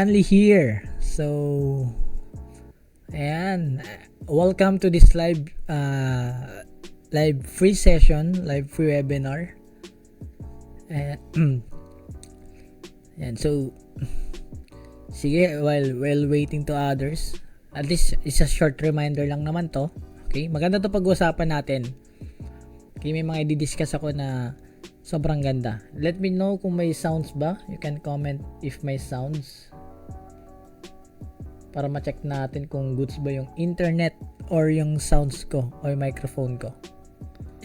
Finally here. So, ayan. Welcome to this live free session, live free webinar. Ayan. So, sige, while waiting to others, at least it's a short reminder lang naman to. Okay? Maganda to pag-usapan natin. Okay, may mga i-discuss ako na sobrang ganda. Let me know kung may sounds ba. You can comment if may sounds. Para ma-check natin kung goods ba yung internet or yung sounds ko o yung microphone ko.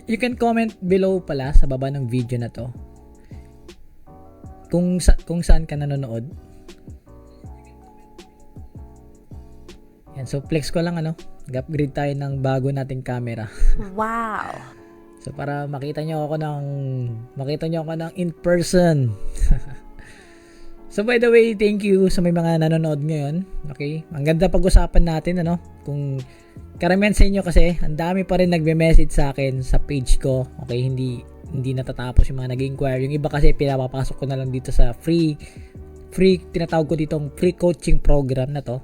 You can comment below pala sa baba ng video na to kung saan ka nanonood. Yan, so flex ko lang upgrade tayo ng bago nating camera. Wow. So para makita nyo ako ng in person. So by the way, thank you sa may mga nanonood ngayon. Okay? Ang ganda pag-usapan natin kung karamihan sa inyo kasi ang dami pa rin nagme-message sa akin sa page ko. Okay, hindi natatapos yung mga nag-inquire. Yung iba kasi pinapapasok ko na lang dito sa free tinatawag ko ditong free coaching program na to.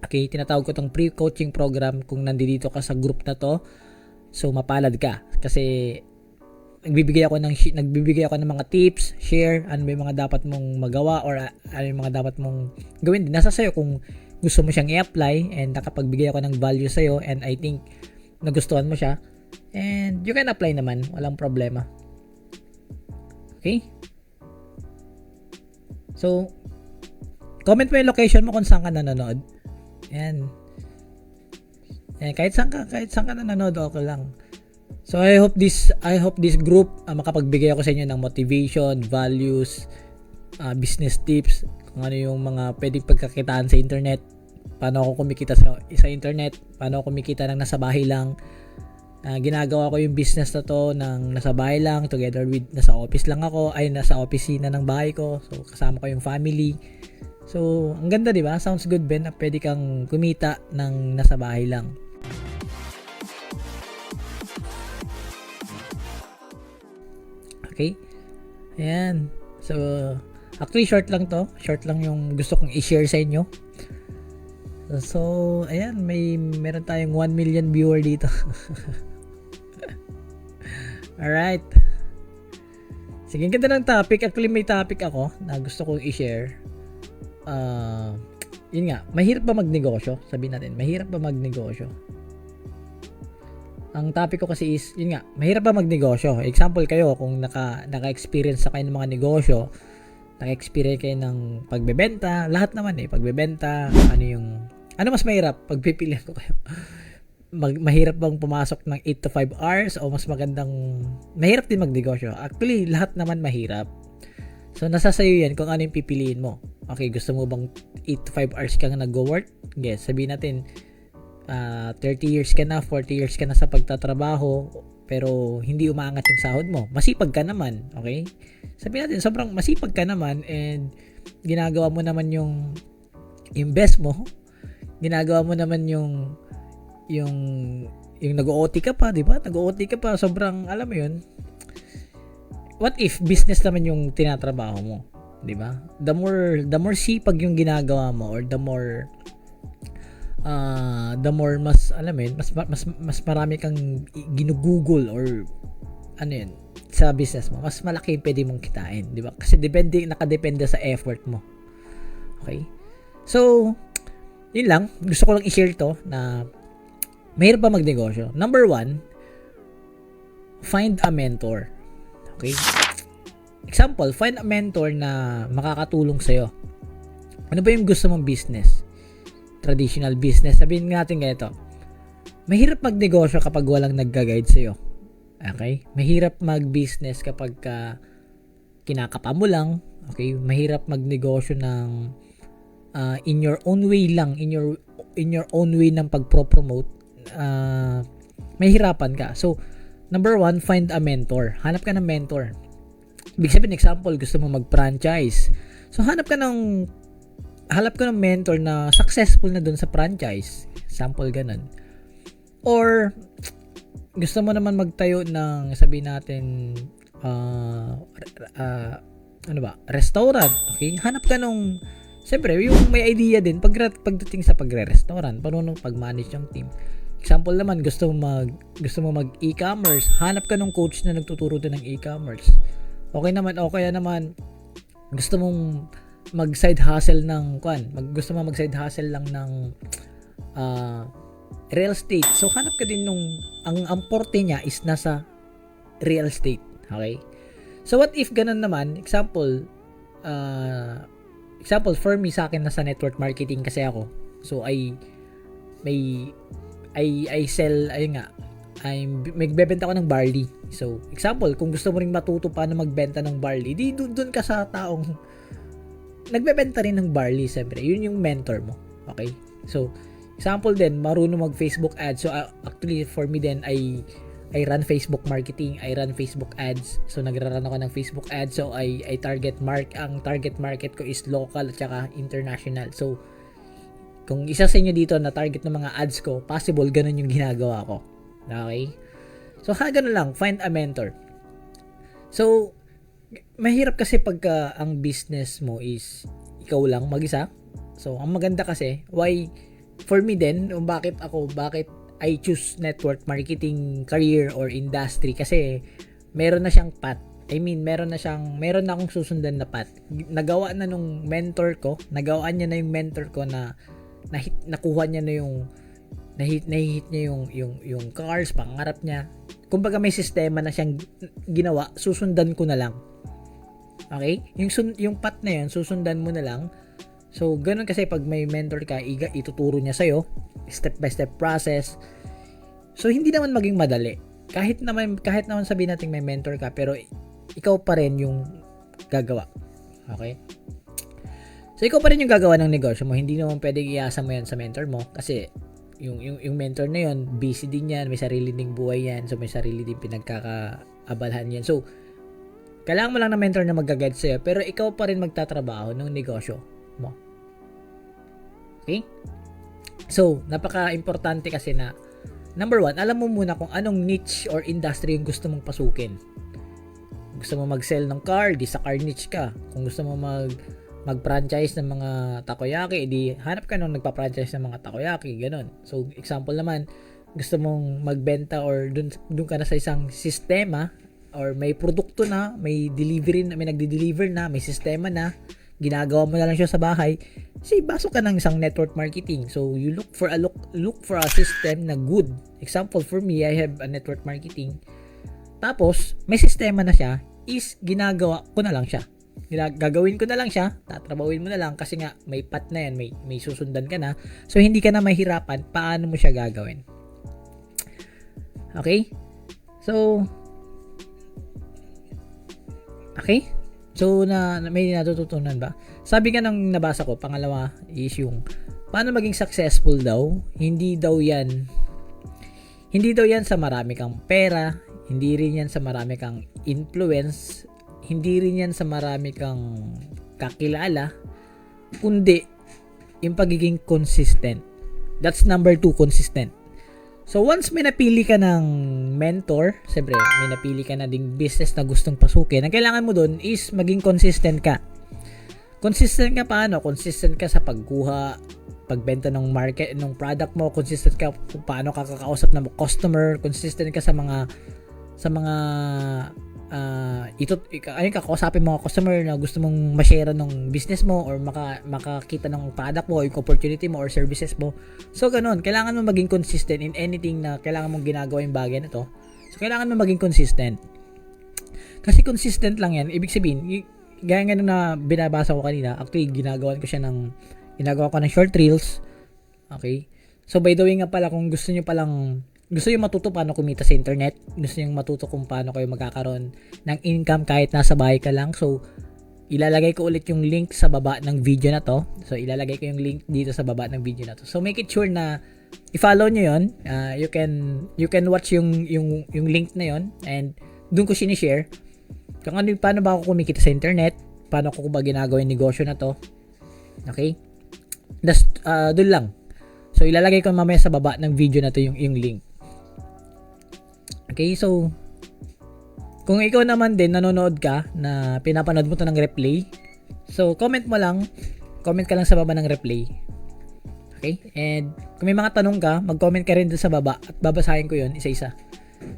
Okay, tinatawag ko tong free coaching program kung nandito ka sa group na to. So mapalad ka kasi nagbibigay ako ng mga tips, share ano ba yung mga dapat mong magawa or ano yung mga dapat mong gawin. Nasa sayo kung gusto mo siyang i-apply, and nakapagbigay ako ng value sa'yo and I think nagustuhan mo siya, and you can apply naman, walang problema. Okay? So, comment mo yung location mo kung saan ka nanonood. Yan. Kahit saan ka nanonood, okay lang. So I hope this group makapagbigay ako sa inyo ng motivation, values, business tips, kung ano yung mga pwedeng pagkakitaan sa internet, paano ako kumikita sa internet, paano ako kumikita ng nasa bahay lang. Ginagawa ko yung business na to ng nasa bahay lang, together with nasa office lang ako, nasa opisina ng bahay ko. So kasama ko yung family. So ang ganda, di ba? Sounds good, Ben, na pwede kang kumita ng nasa bahay lang. Okay? Ayan. So, actually short lang to. Short lang yung gusto kong i-share sa inyo. So, ayan. Meron tayong 1 million viewer dito. Alright. Sige, ganda ng topic. Actually, may topic ako na gusto kong i-share. Yun nga. Mahirap ba magnegosyo? Sabihin natin, mahirap ba magnegosyo? Ang topic ko kasi is, yun nga, mahirap ba magnegosyo? Example kayo, kung naka-experience sa kayo ng mga negosyo, naka-experience kayo ng pagbebenta, lahat naman pagbebenta, ano mas mahirap? Pagpipilian ko kayo. Mahirap bang pumasok ng 8 to 5 hours o mas mahirap din magnegosyo? Actually, lahat naman mahirap. So, nasa sayo yan kung ano yung pipiliin mo. Okay, gusto mo bang 8 to 5 hours kang nag-work? Yes, sabihin natin, 30 years ka na, 40 years ka na sa pagtatrabaho, pero hindi umaangat yung sahod mo. Masipag ka naman, okay? Sabihin natin, sobrang masipag ka naman and ginagawa mo naman yung best mo. Ginagawa mo naman yung nag-OT ka pa, di ba? Nag-OT ka pa, sobrang, alam mo yun. What if business naman yung tinatrabaho mo, di ba? The more sipag yung ginagawa mo, or the more mas alam mo yun, mas marami kang ginugugol or ano yun sa business mo, mas malaki pwede mong kitain, di ba? Kasi nakadepende sa effort mo. Okay? So, yun lang. Gusto ko lang i-share to na mahirap ba magnegosyo? Number 1, find a mentor. Okay? Example, find a mentor na makakatulong sa'yo. Ano ba yung gusto mong business? Traditional business. Sabihin natin ganito. Mahirap magnegosyo kapag walang nagga-guide sa'yo. Okay? Mahirap mag-business kapag kinakapa mo lang. Okay? Mahirap magnegosyo ng in your own way lang. In your own way ng pag-promote. Mahirapan ka. So, number 1, find a mentor. Hanap ka ng mentor. Ibig sabihin, example, gusto mo mag-franchise. So, hanap ka ng mentor na successful na dun sa franchise. Sample ganun. Or, gusto mo naman magtayo ng, sabihin natin, restaurant. Okay? Hanap ka nung siyempre, yung may idea din, pagdating sa pagre-restaurant, marunong pag-manage yung team. Example naman, gusto mo mag e-commerce, hanap ka ng coach na nagtuturo din ng e-commerce. Okay naman, o kaya naman, gusto mong mag-side hustle ng, gusto mo mag-side hustle lang ng real estate. So, hanap ka din ang porte niya is nasa real estate. Okay? So, what if ganun naman, example, for me, sa akin, nasa network marketing kasi ako. So, I sell, magbebenta ko ng barley. So, example, kung gusto mo ring matuto paano magbenta ng barley, di doon ka sa taong nagbebenta rin ng barley, siyempre. Yun yung mentor mo. Okay? So, example din, marunong mag-Facebook ads. So, actually, for me din, I run Facebook marketing, I run Facebook ads. So, nagra-run ako ng Facebook ads. So, ang target market ko is local at saka international. So, kung isa sa inyo dito na target ng mga ads ko, possible ganun yung ginagawa ko. Okay? So, ganun lang, find a mentor. So, mahirap kasi pagka ang business mo is ikaw lang mag-isa. So, ang maganda kasi, for me din, bakit I choose network marketing career or industry, kasi meron na siyang path. Meron na akong susundan na path. Nagawa na nung mentor ko, nagawa niya na yung mentor ko na nakuha niya na nahit niya yung cars, pangarap niya. Kumbaga may sistema na siyang ginawa, susundan ko na lang. Okay? Yung path na yun, susundan mo na lang. So, ganun kasi pag may mentor ka, ituturo niya sa'yo, step by step process. So, hindi naman maging madali. Kahit naman sabihin natin may mentor ka, pero ikaw pa rin yung gagawa. Okay? So, ikaw pa rin yung gagawa ng negosyo mo. Hindi naman pwedeng iasa mo yan sa mentor mo kasi yung mentor na yun, busy din yan, may sarili ding buhay yan, so may sarili din pinagkakaabalhan yan. So, kailangan mo lang ng mentor na mag-guide sa'yo, pero ikaw pa rin magtatrabaho ng negosyo mo. Okay? So, napaka-importante kasi na, number one, alam mo muna kung anong niche or industry yung gusto mong pasukin. Gusto mo mag-sell ng car, di sa car niche ka. Kung gusto mo mag-franchise ng mga takoyaki, di hanap ka nung nagpa-franchise ng mga takoyaki, ganun. So, example naman, gusto mong magbenta or dun ka na sa isang sistema or may produkto na, may delivery na, may nagde-deliver na, may sistema na, ginagawa mo na lang siya sa bahay, pasok ka ng isang network marketing. So, you look for a system na good. Example, for me, I have a network marketing. Tapos, may sistema na siya, is ginagawa ko na lang siya. Gagawin ko na lang siya, tatrabawin mo na lang kasi nga may path na yan, may susundan ka na. So, hindi ka na mahirapan paano mo siya gagawin. Okay? So, may natututunan ba? Sabi nga ng nabasa ko, pangalawa is yung paano maging successful daw. Hindi daw yan sa marami kang pera, hindi rin yan sa marami kang influence, hindi rin yan sa marami kang kakilala, kundi yung pagiging consistent. That's number 2, consistent. So, once may napili ka ng mentor, siyempre, may napili ka na ding business na gustong pasukin, ang kailangan mo dun is maging consistent ka. Consistent ka paano? Consistent ka sa pagkuha, pagbenta ng market, ng product mo, consistent ka kung paano ka kakausap ng customer, consistent ka sa mga kakausapin mga customer na gusto mong ma-share ng business mo or makakita ng product mo, yung opportunity mo or services mo. So, ganun. Kailangan mo maging consistent in anything na kailangan mong ginagawa yung bagay na to. So, kailangan mo maging consistent. Kasi consistent lang yan. Ibig sabihin, gaya nga na binabasa ko kanina, actually, ginagawa ko ng short reels. Okay? So, by the way nga pala, kung gusto nyo matuto paano kumita sa internet, gusto nyo matuto kung paano kayo magkakaroon ng income kahit nasa bahay ka lang, so ilalagay ko ulit yung link sa baba ng video na to. So ilalagay ko yung link dito sa baba ng video na to. So make it sure na i-follow nyo yun. You can watch yung link na yun and doon ko sinishare kung paano ba ako kumikita sa internet, paano ko ba ginagawa yung negosyo na to. Okay? Doon lang. So ilalagay ko mamaya sa baba ng video na to yung link. Okay, so kung ikaw naman din nanonood ka na pinapanood mo to ng replay, so comment mo lang comment ka lang sa baba ng reply. Okay? And kung may mga tanong ka, mag-comment ka rin doon sa baba at babasahin ko yun isa-isa.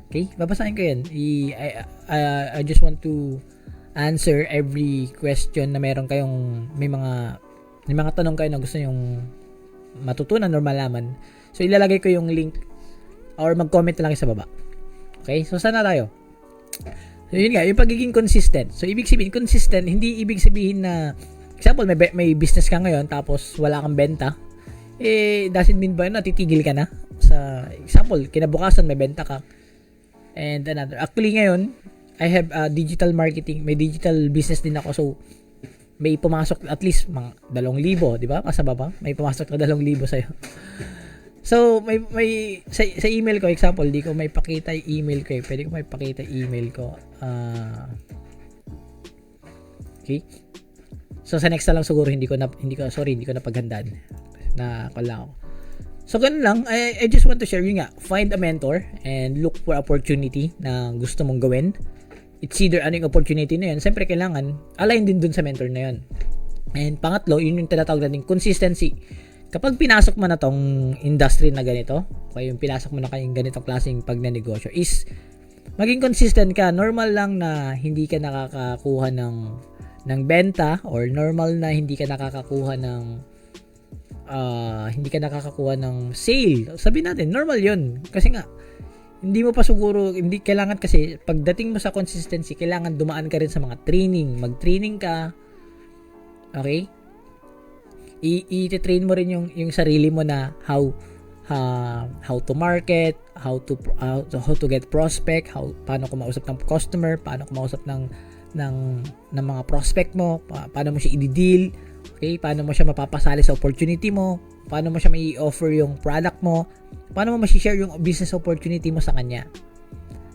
Okay? Babasahin ko yun. I just want to answer every question na meron kayong may mga tanong kayo na gusto yung matutunan or malaman. So, ilalagay ko yung link or mag-comment lang kayo sa baba. Okay? So, sana tayo? So, yun nga, yung pagiging consistent. So, ibig sabihin, consistent, hindi ibig sabihin na, example, may business ka ngayon tapos wala kang benta. Doesn't mean ba na titigil ka na? Sa example, kinabukasan may benta ka. And another. Actually, ngayon, I have digital marketing. May digital business din ako. So, may pumasok at least mga 2,000, di ba? Kasaba ba? May pumasok na 2,000 sa'yo. So, may sa email ko, example, di ko may pakita yung email ko. Pwede ko may pakita yung email ko. Okay? So, sa next na lang siguro hindi ko na paghandaan. Na wala ako. So, ganun lang. I just want to share yun nga. Find a mentor and look for opportunity na gusto mong gawin. It's either ano yung opportunity na yun. Siyempre, kailangan align din dun sa mentor na yun. And pangatlo, yun yung tinatawag natin consistency. Kapag pinasok mo na tong industry na ganito, okay, yung pinasok mo na kayong ganitong klaseng pagnenegosyo, is maging consistent ka. Normal lang na hindi ka nakakakuha ng benta or normal na hindi ka nakakakuha ng sale. Sabihin natin, normal yun. Kasi nga, hindi mo pa siguro, hindi kailangan kasi, pagdating mo sa consistency, kailangan dumaan ka rin sa mga training. Mag-training ka. Okay? I-train mo rin yung sarili mo na how to market, how to get prospect, paano kumausap ng customer, paano kumausap ng mga prospect mo, paano mo siya i-deal. Okay, paano mo siya mapapasali sa opportunity mo, paano mo siya mai-offer yung product mo, paano mo ma-share yung business opportunity mo sa kanya.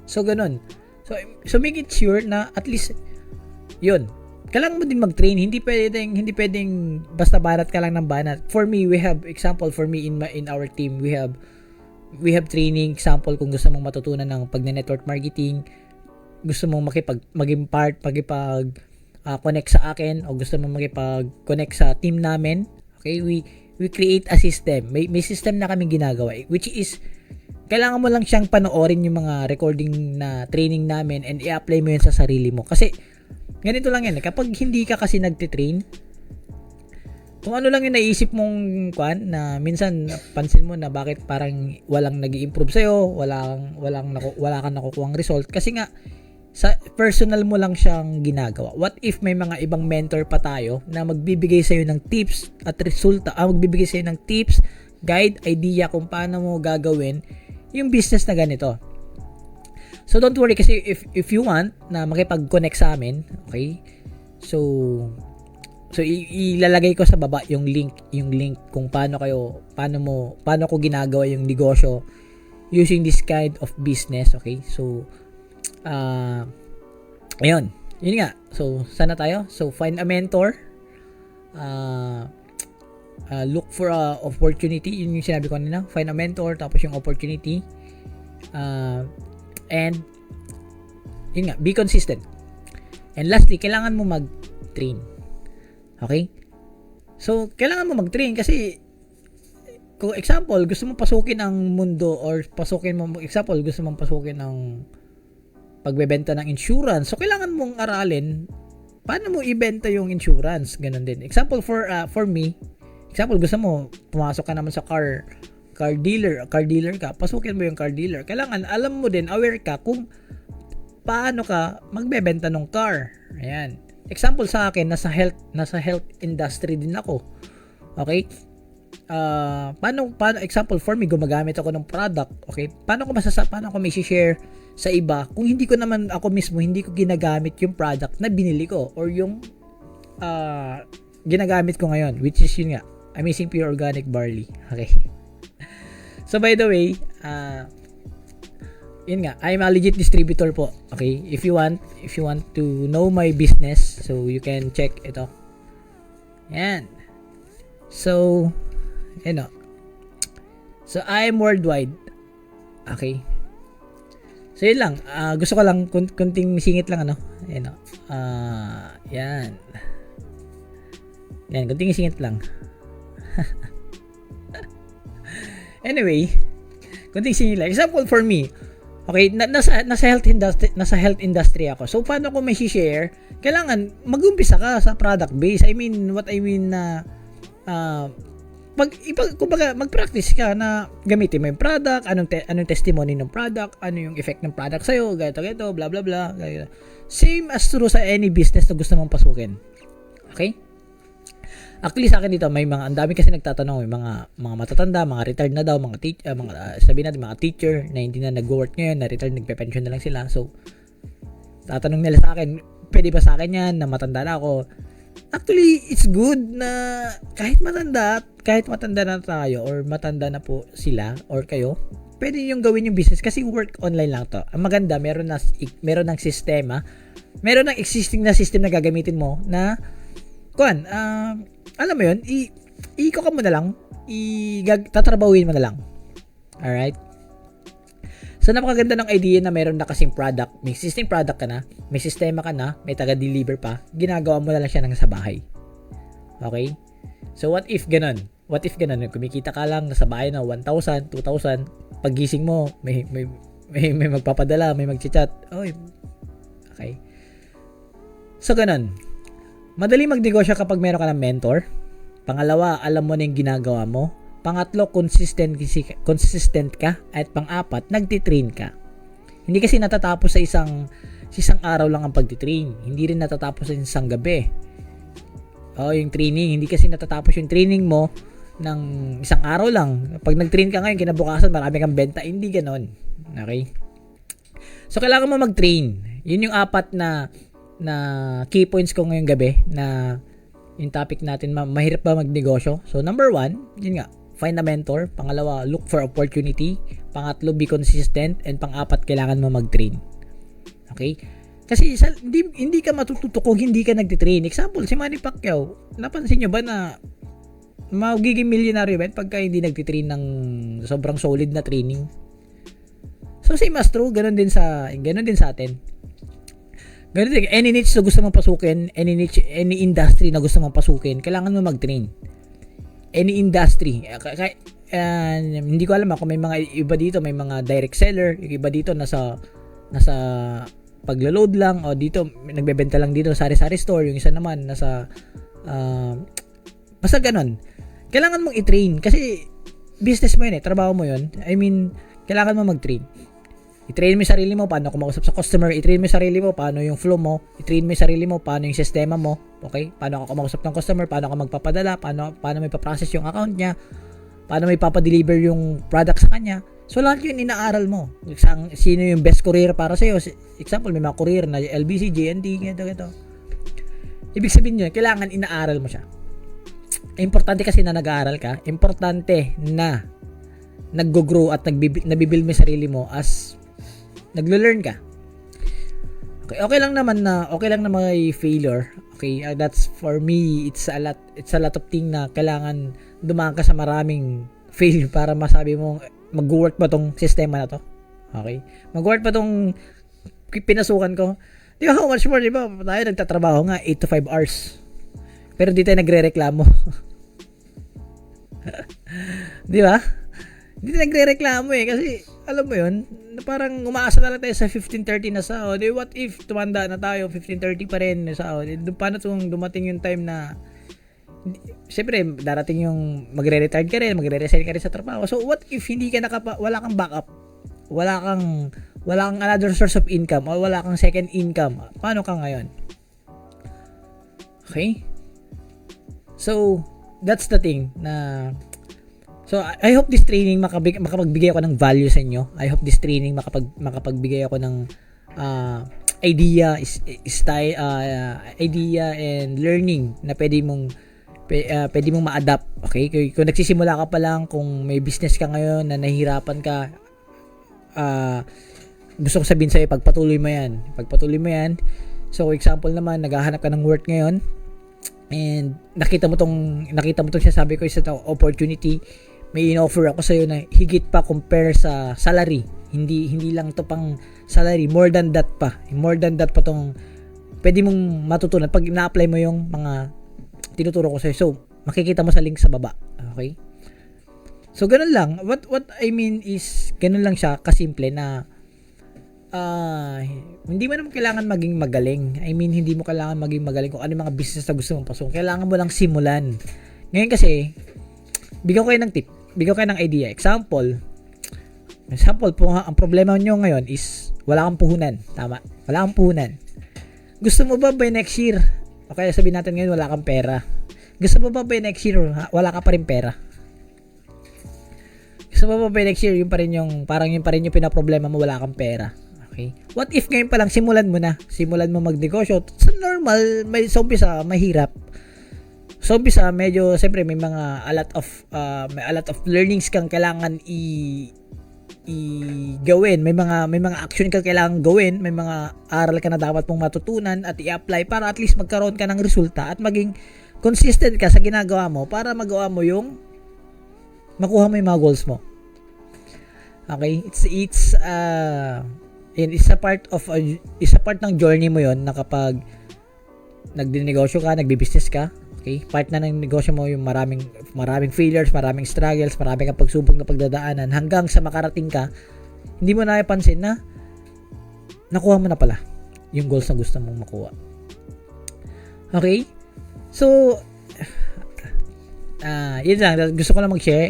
So, ganun. So make it sure na at least, yun, kailangan mo din mag-train. Hindi pwedeng basta banat ka lang ng banat. For me, we have, example, in our team, we have training, example, kung gusto mong matutunan ng pag-network marketing, gusto mong maging part, connect sa akin o gusto mo makipag-connect sa team namin, okay, we create a system. May system na kaming ginagawa, which is kailangan mo lang siyang panoorin yung mga recording na training namin and i-apply mo yun sa sarili mo. Kasi ganito lang yan, kapag hindi ka kasi nagtitrain, kung ano lang yung naisip mong na minsan pansin mo na bakit parang walang nag-i-improve sa'yo, wala kang nakukuhang result kasi nga sa personal mo lang siyang ginagawa. What if may mga ibang mentor pa tayo na magbibigay sa'yo ng tips at resulta, magbibigay sa'yo ng tips, guide, idea kung paano mo gagawin yung business na ganito. So don't worry kasi if you want na makipag-connect sa amin, okay? So ilalagay ko sa baba yung link kung paano ko ginagawa yung negosyo using this kind of business, okay? So ayun. Yun nga. So, sana tayo? So, find a mentor. Look for a opportunity. Yun yung sinabi ko kanina. Find a mentor, tapos yung opportunity. And, yun nga, be consistent. And lastly, kailangan mo mag-train. Okay? So, kailangan mo mag-train kasi kung example, gusto mong pasukin ang mundo or gusto mong pasukin ang pagbebenta ng insurance. So, kailangan mong aralin paano mo ibenta yung insurance. Ganun din. Example for me, gusto mo, pumasok ka naman sa car dealer ka, pasukin mo yung car dealer. Kailangan, alam mo din, aware ka kung paano ka magbebenta ng car. Ayan. Example sa akin, nasa health industry din ako. Okay? Paano example for me, gumagamit ako ng product, okay? Paano ko may share sa iba kung hindi ko naman ako mismo hindi ko ginagamit yung product na binili ko or yung ginagamit ko ngayon, which is yun nga, Amazing Pure Organic Barley. Okay? So by the way, yun nga, I'm a legit distributor po. Okay? If you want to know my business, so you can check ito. Yan. So, so I'm worldwide. Okay? So yun lang, gusto ko lang kunting singit lang yan. Yan, kunting singit lang. Anyway, kunting singit lang. Example for me, okay, nasa health industry ako. So paano ko may share? Kailangan mag-umpisa ka sa product base. I mean, what I mean na kumbaga mag-practice ka na gamitin mo yung product, anong testimony ng product, ano yung effect ng product sa'yo, ganito, blah blah blah. Ganito. Same as true sa any business na gusto mong pasukin. Okay? Actually sa akin dito may ang dami kasi nagtatanong, may mga matatanda, mga retired na daw, sabihin natin mga teacher na hindi na nag-work ngayon, na retired, nagpe-pension na lang sila. So tatanong nila sa akin, pwede ba sa akin yan na matanda na ako? Actually, it's good na kahit matanda na tayo or matanda na po sila or kayo, pwede yung gawin yung business kasi work online lang to. Ang maganda, meron ng sistema, meron ng existing na system na gagamitin mo na alam mo yun, i-iko mo na lang, tatrabawin mo na lang. Alright? So, napakaganda ng idea na meron na kasing product, may existing product ka na, may sistema ka na, may taga-deliver pa, ginagawa mo na lang siya sa bahay. Okay? So, what if ganun? Kumikita ka lang, nasa bahay na 1,000, 2,000, paggising mo, may magpapadala, may mag-chat. Okay. So, ganun. Madali magnegosyo kapag meron ka ng mentor. Pangalawa, alam mo na yung ginagawa mo. Pangatlo, consistent ka. At pang-apat, nagtitrain ka. Hindi kasi natatapos sa isang araw lang ang pagtitrain. Hindi rin natatapos sa isang gabi. Yung training. Hindi kasi natatapos yung training mo ng isang araw lang. Pag nag-train ka ngayon, kinabukasan, marami kang benta. Hindi ganon. Okay? So, kailangan mo mag-train. Yun yung apat na key points ko ngayong gabi na yung topic natin, mahirap ba magnegosyo? So, number 1, yun nga, find a mentor. Pangalawa, look for opportunity. Pangatlo, be consistent. And pang-apat, kailangan mo mag-train. Okay? Kasi hindi ka matututo kung hindi ka nagtitrain. Example, si Manny Pacquiao, napansin nyo ba na magiging milyonaryo ba pagka hindi nagtitrain ng sobrang solid na training? So, same as true, ganun din sa atin. Ganun din, any niche na gusto mong pasukin, any industry na gusto mong pasukin, kailangan mo mag-train. Any industry. Hindi ko alam kung may mga iba dito, may mga direct seller, yung iba dito nasa paglo-load lang, o dito nagbebenta lang dito sa sari-sari store, yung isa naman nasa basta ganun. Kailangan mong i-train kasi business mo yun trabaho mo yun. I mean, kailangan mo mag-train. I-train mo yung sarili mo paano kumausap sa customer, i-train mo yung sarili mo paano yung flow mo, i-train mo yung sarili mo paano yung sistema mo, okay? Paano ka kumausap ng customer, paano ka magpapadala, paano may pa-process yung account niya, paano may papa-deliver yung product sa kanya. So, lahat yun inaaral mo. Sino yung best courier para sa'yo? Example, may mga courier na LBC, JNT, ganito. Ibig sabihin nyo, kailangan inaaral mo siya. Importante kasi na nag-aaral ka. Importante na nag-grow at nabibuild mo yung sarili mo as naglo-learn ka. Okay lang naman na may failure. Okay, that's for me, it's a lot of thing na kailangan dumaan ka sa maraming fail para masabi mo mag-work ba tong sistema na to. Okay? Mag-work ba tong pinasukan ko? Di ba, how much more, di ba? Tayo nagtatrabaho nga 8 to 5 hours. Pero di tayo nagre-reklamo. Di ba? Hindi nagre-reklamo kasi alam mo yun, parang umaasa na lang tayo sa 15:30 na sahod. What if tumanda na tayo, 15:30 pa rin na sahod? Paano kung dumating yung time na siyempre darating yung magre-retire ka rin, magre-resign ka rin sa trabaho. So what if hindi ka wala kang backup? Wala kang another source of income o wala kang second income. Paano ka ngayon? Okay? So that's the thing na so, I hope this training makapagbigay ako ng value sa inyo. I hope this training makapagbigay ako ng idea and learning na pwede mong ma-adapt. Okay? Kung nagsisimula ka pa lang, kung may business ka ngayon na nahihirapan ka, gusto ko sabihin sa'yo, pagpatuloy mo yan. So, example naman, naghahanap ka ng work ngayon, and nakita mo tong sinasabi ko, isa to opportunity. May in-offer ako sa'yo na higit pa compare sa salary. Hindi lang to pang salary, more than that pa tong pwede mong matutunan pag na-apply mo yung mga tinuturo ko sa'yo. So, makikita mo sa link sa baba. Okay? So, ganun lang. What I mean is, ganun lang siya, kasimple na, hindi mo naman kailangan maging magaling. I mean, hindi mo kailangan maging magaling kung ano yung mga business na gusto mong pasok. Kailangan mo lang simulan. Ngayon kasi, bigyan ko kayo ng tip. Bigyan ko kayo ng idea. Example, ang problema nyo ngayon is, wala kang puhunan. Tama? Wala kang puhunan. Gusto mo ba by next year? Okay, sabihin natin ngayon, wala kang pera. Gusto mo ba by next year, wala ka pa rin pera? Gusto mo ba by next year, yun pa rin yung pinaproblema mo, wala kang pera? Okay? What if ngayon pa lang, simulan mo na. Simulan mo magnegosyo. So, normal, sa umpisa, mahirap. Sa umpisa, medyo, siyempre, may a lot of learnings kang kailangan gawin. May mga action kang kailangan gawin. May mga aral ka na dapat mong matutunan at i-apply para at least magkaroon ka ng resulta at maging consistent ka sa ginagawa mo para magawa mo makuha mo yung mga goals mo. Okay? It's a part ng journey mo yon na kapag nagdinegosyo ka, nagbi-business ka, okay? Part na ng negosyo mo yung maraming failures, maraming struggles, maraming kang pagsubok na pagdadaanan hanggang sa makarating ka, hindi mo na ipansin na nakuha mo na pala yung goals na gusto mong makuha. Okay? So, yun lang. Gusto ko lang mag-share.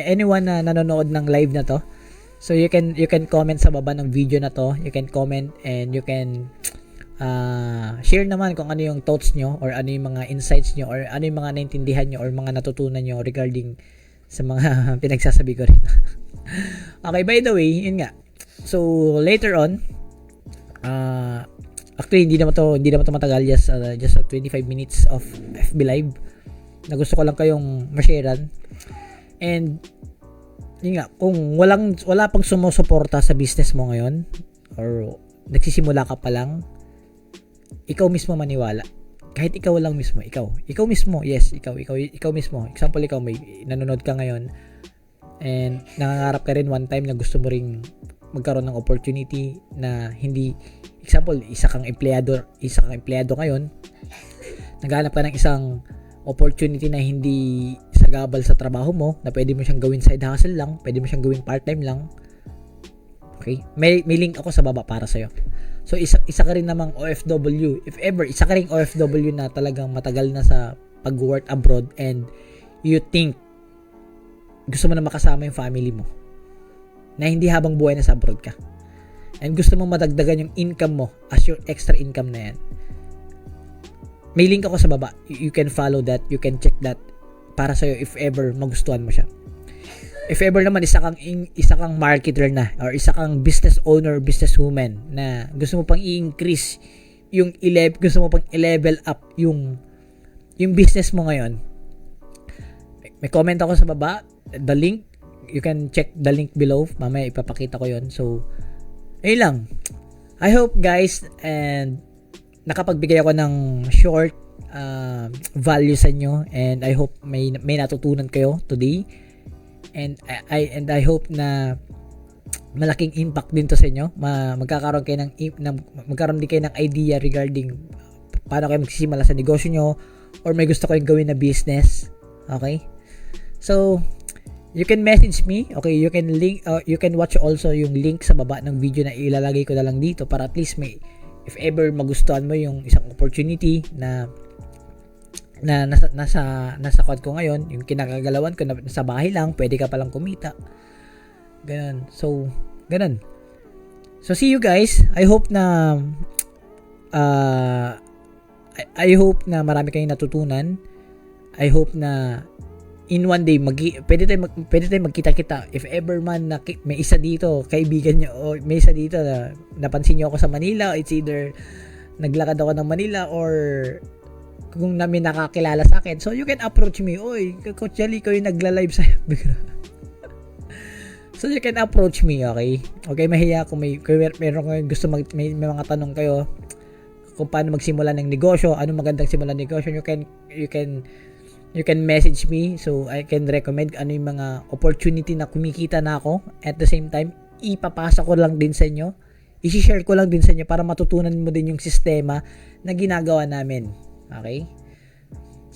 Anyone na nanonood ng live na to, so you can comment sa baba ng video na to. You can comment and you can share naman kung ano yung thoughts nyo or ano yung mga insights nyo or ano yung mga naintindihan nyo or mga natutunan nyo regarding sa mga pinagsasabi ko rin. Okay, by the way, yun nga. So, later on, actually, hindi naman to matagal, just 25 minutes of FB Live na gusto ko lang kayong ma-sharean. And yun nga, kung wala pang sumusuporta sa business mo ngayon or nagsisimula ka pa lang, ikaw mismo maniwala. Kahit ikaw lang mismo, ikaw mismo, yes, ikaw mismo. Example, ikaw may nanonood ka ngayon and nangangarap ka rin one time na gusto mo ring magkaroon ng opportunity na hindi, example, isa kang empleyado ngayon, naghahanap ka ng isang opportunity na hindi sagabal sa trabaho mo, na pwede mo siyang gawin side hustle lang, pwede mo siyang gawing part-time lang. Okay? May link ako sa baba para sa'yo. So, isa ka rin namang OFW. If ever, isa ka rin OFW na talagang matagal na sa pag-work abroad and you think gusto mo na makasama yung family mo na hindi habang buhay na sa abroad ka. And gusto mo madagdagan yung income mo as your extra income na yan. May link ako sa baba. You can follow that. You can check that para sa'yo if ever magustuhan mo siya. If ever naman isa kang marketer na or isa kang business owner, businesswoman na gusto mo pang i-increase gusto mo pang i-level up yung business mo ngayon. May comment ako sa baba. The link, you can check the link below. Mamaya ipapakita ko yon. So, ayun lang. I hope guys and nakapagbigay ako ng short value sa inyo and I hope may natutunan kayo today and I hope na malaking impact din to sa inyo. Magkakaroon din kayo ng idea regarding paano kayo magsisimula sa negosyo nyo or may gusto kayong gawin na business. Okay? So, you can message me. Okay, you can watch also yung link sa baba ng video na ilalagay ko na lang dito para at least if ever magustuhan mo yung isang opportunity na nasa quad ko ngayon, yung kinakagalawan ko na sa bahay lang, pwede ka palang kumita. Ganun. So, ganun. So, see you guys. I hope na marami kayong natutunan. I hope na in one day pwede tayo magkita-kita if ever man na may isa dito kaibigan nyo o may isa dito na napansin nyo ako sa Manila. It's either naglakad ako ng Manila or kung may nakakilala sa akin, so you can approach me. Oy, Coach Jali, ko yung nagla-live sa so you can approach me. Okay, mahiya kung meron kayo gusto may mga tanong kayo kung paano magsimula ng negosyo, anong magandang simulan ng negosyo, you can message me so I can recommend ano yung mga opportunity na kumikita na ako. At the same time, ipapasa ko lang din sa inyo, i-share ko lang din sa inyo para matutunan mo din yung sistema na ginagawa namin. Okay?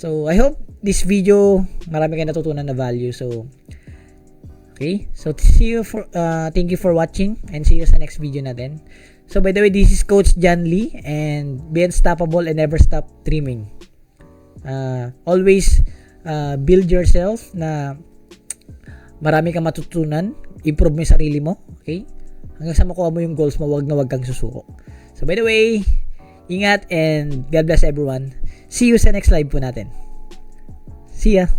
So, I hope this video, marami kayo natutunan na value. So, okay. So, thank you for watching and see you sa next video natin. So, by the way, this is Coach John Lee and be unstoppable and never stop dreaming. Always build yourself na marami kang matutunan, improve mo yung sarili mo, okay? Hanggang sa makuha mo yung goals mo, wag kang susuko. So, by the way, ingat and God bless everyone. See you sa next live po natin. See ya!